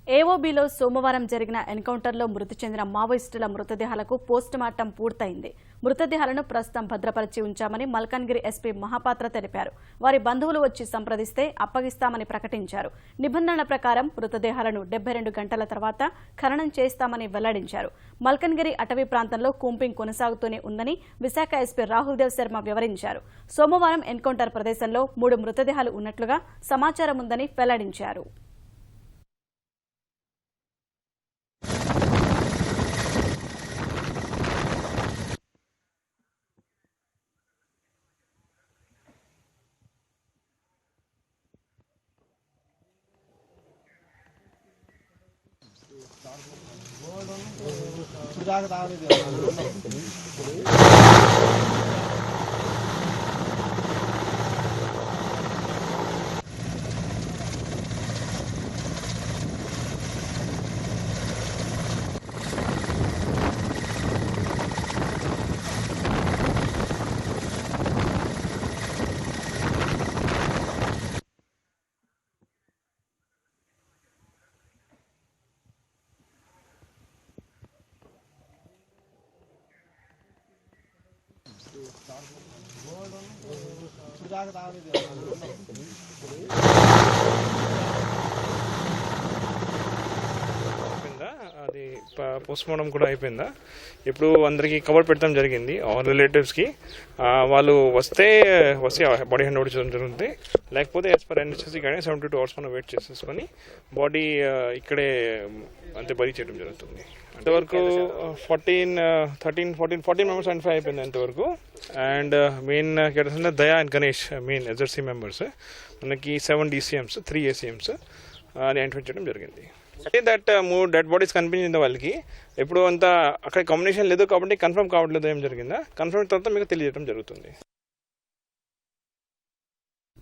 ఏఓబీలో సోమవారం జరిగిన ఎన్కౌంటర్లో మృతి చెందిన మావోయిస్టుల మృతదేహాలకు పోస్టుమార్టం పూర్తయింది. మృతదేహాలను ప్రస్తుతం భద్రపరిచి ఉంచామని మల్కన్గిరి ఎస్పీ మహాపాత్ర తెలిపారు. వారి బంధువులు వచ్చి సంప్రదిస్తే అప్పగిస్తామని ప్రకటించారు. నిబంధనల ప్రకారం మృతదేహాలను 72 గంటల తర్వాత ఖననం చేస్తామని వెల్లడించారు. మల్కన్గిరి అటవీ ప్రాంతంలో కూంపింగ్ కొనసాగుతూనే ఉందని విశాఖ ఎస్పీ రాహుల్ దేవ్ శర్మ వివరించారు. సోమవారం ఎన్కౌంటర్ ప్రదేశంలో 3 మృతదేహాలు ఉన్నట్లుగా సమాచారం ఉందని వెల్లడించారు. అది పోస్ట్మార్టం కూడా అయిపోయిందా? ఇప్పుడు అందరికీ కవర్ పెట్టడం జరిగింది. రిలేటివ్స్కి వాళ్ళు వస్తే బాడీ హ్యాండ్ ఓవర్ చేయడం జరుగుతుంది. లేకపోతే యాజ్ పర్ ఎన్హెచ్ఎస్సీ కానీ 72 hours మనం వెయిట్ చేసేసుకొని బాడీ ఇక్కడే అంతే బరీ చేయడం జరుగుతుంది. అంతవరకు 14 మెంబర్స్ ఐడెంటిఫై అయిపోయింది అంతవరకు. అండ్ మెయిన్ దయా అండ్ గణేష్ మెయిన్ ఎజర్సీ మెంబర్స్. మనకి 7 DCMs 3 ACMs అని ఐడెంటిఫై చేయడం జరిగింది. దట్ 3 డెడ్ బాడీస్ కనిపించింది వాళ్ళకి. ఇప్పుడు అంతా అక్కడ కాంబినేషన్ లేదు కాబట్టి కన్ఫర్మ్ కావట్లేదు ఏం జరిగిందా. కన్ఫర్మ్ తర్వాత మీకు తెలియజేయడం జరుగుతుంది.